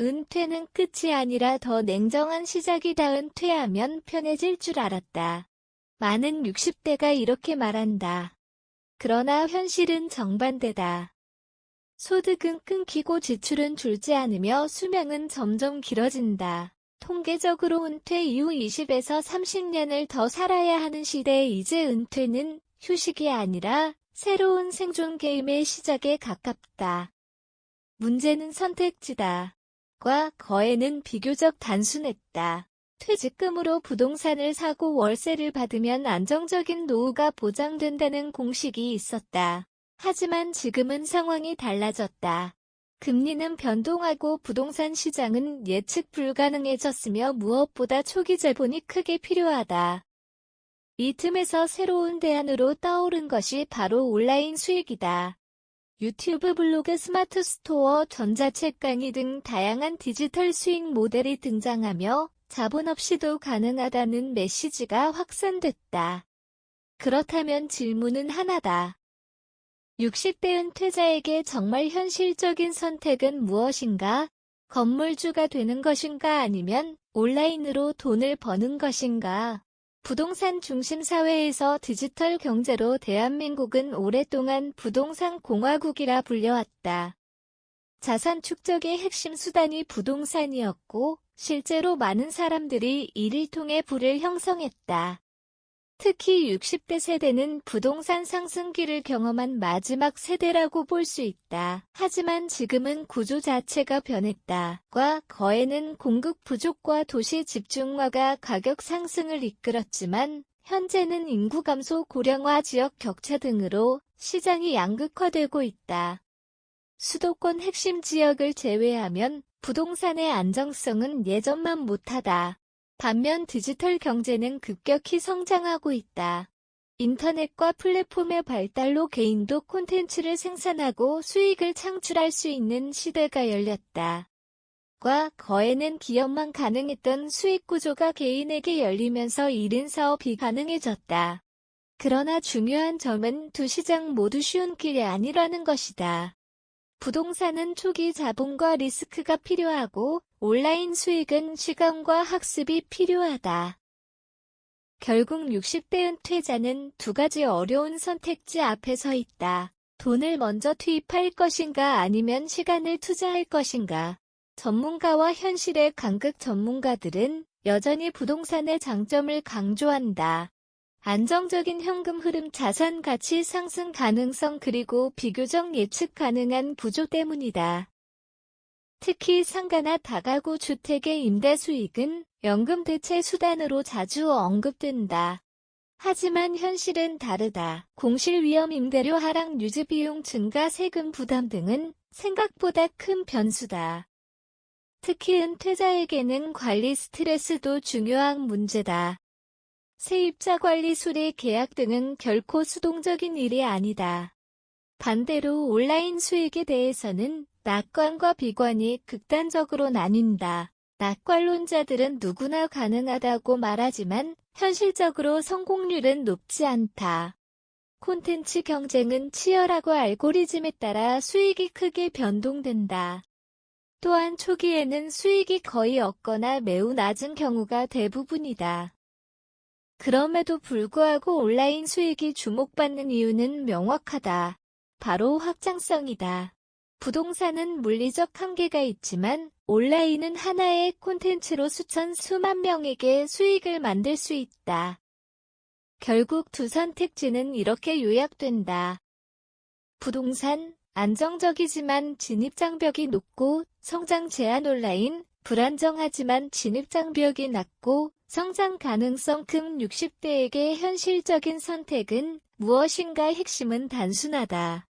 은퇴는 끝이 아니라 더 냉정한 시작이다. 은퇴하면 편해질 줄 알았다. 많은 60대가 이렇게 말한다. 그러나 현실은 정반대다. 소득은 끊기고 지출은 줄지 않으며 수명은 점점 길어진다. 통계적으로 은퇴 이후 20에서 30년을 더 살아야 하는 시대에 이제 은퇴는 휴식이 아니라 새로운 생존 게임의 시작에 가깝다. 문제는 선택지다. 과 거에는 비교적 단순했다. 퇴직금으로 부동산을 사고 월세를 받으면 안정적인 노후가 보장된다는 공식이 있었다. 하지만 지금은 상황이 달라졌다. 금리는 변동하고 부동산 시장은 예측 불가능해졌으며 무엇보다 초기 자본이 크게 필요하다. 이 틈에서 새로운 대안으로 떠오른 것이 바로 온라인 수익이다. 유튜브, 블로그, 스마트 스토어, 전자책 강의 등 다양한 디지털 수익 모델이 등장하며 자본 없이도 가능하다는 메시지가 확산됐다. 그렇다면 질문은 하나다. 60대 은퇴자에게 정말 현실적인 선택은 무엇인가? 건물주가 되는 것인가 아니면 온라인으로 돈을 버는 것인가? 부동산 중심 사회에서 디지털 경제로 대한민국은 오랫동안 부동산 공화국이라 불려왔다. 자산 축적의 핵심 수단이 부동산이었고 실제로 많은 사람들이 이를 통해 부를 형성했다. 특히 60대 세대는 부동산 상승기를 경험한 마지막 세대라고 볼 수 있다. 하지만 지금은 구조 자체가 변했다. 과 거에는 공급 부족과 도시 집중화가 가격 상승을 이끌었지만 현재는 인구 감소, 고령화, 지역 격차 등으로 시장이 양극화되고 있다. 수도권 핵심 지역을 제외하면 부동산의 안정성은 예전만 못하다. 반면 디지털 경제는 급격히 성장하고 있다. 인터넷과 플랫폼의 발달로 개인도 콘텐츠를 생산하고 수익을 창출할 수 있는 시대가 열렸다. 과 거에는 기업만 가능했던 수익 구조가 개인에게 열리면서 1인 사업이 가능해졌다. 그러나 중요한 점은 두 시장 모두 쉬운 길이 아니라는 것이다. 부동산은 초기 자본과 리스크가 필요하고 온라인 수익은 시간과 학습이 필요하다. 결국 60대 은퇴자는 두 가지 어려운 선택지 앞에 서 있다. 돈을 먼저 투입할 것인가 아니면 시간을 투자할 것인가. 전문가와 현실의 간극. 전문가들은 여전히 부동산의 장점을 강조한다. 안정적인 현금 흐름, 자산 가치 상승 가능성, 그리고 비교적 예측 가능한 구조 때문이다. 특히 상가나 다가구 주택의 임대 수익은 연금 대체 수단으로 자주 언급된다. 하지만 현실은 다르다. 공실 위험, 임대료 하락, 유지 비용 증가, 세금 부담 등은 생각보다 큰 변수다. 특히 은퇴자에게는 관리 스트레스도 중요한 문제다. 세입자 관리, 수리, 계약 등은 결코 수동적인 일이 아니다. 반대로 온라인 수익에 대해서는 낙관과 비관이 극단적으로 나뉜다. 낙관론자들은 누구나 가능하다고 말하지만 현실적으로 성공률은 높지 않다. 콘텐츠 경쟁은 치열하고 알고리즘에 따라 수익이 크게 변동된다. 또한 초기에는 수익이 거의 없거나 매우 낮은 경우가 대부분이다. 그럼에도 불구하고 온라인 수익이 주목받는 이유는 명확하다. 바로 확장성이다. 부동산은 물리적 한계가 있지만 온라인은 하나의 콘텐츠로 수만 명에게 수익을 만들 수 있다. 결국 두 선택지는 이렇게 요약된다. 부동산, 안정적이지만 진입장벽이 높고 성장 제한. 온라인, 불안정하지만 진입장벽이 낮고 성장 가능성 큰. 60대에게 현실적인 선택은 무엇인가? 핵심은 단순하다.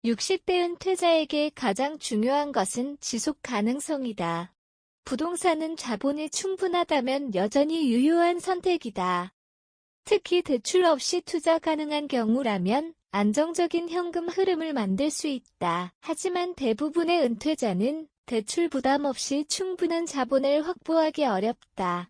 60대 은퇴자에게 가장 중요한 것은 지속 가능성이다. 부동산은 자본이 충분하다면 여전히 유효한 선택이다. 특히 대출 없이 투자 가능한 경우라면 안정적인 현금 흐름을 만들 수 있다. 하지만 대부분의 은퇴자는 대출 부담 없이 충분한 자본을 확보하기 어렵다.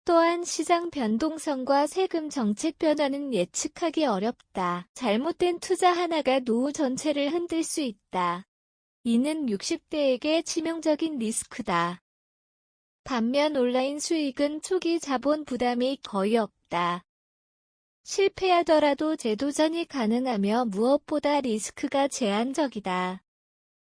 또한 시장 변동성과 세금 정책 변화는 예측하기 어렵다. 잘못된 투자 하나가 노후 전체를 흔들 수 있다. 이는 60대에게 치명적인 리스크다. 반면 온라인 수익은 초기 자본 부담이 거의 없다. 실패하더라도 재도전이 가능하며 무엇보다 리스크가 제한적이다.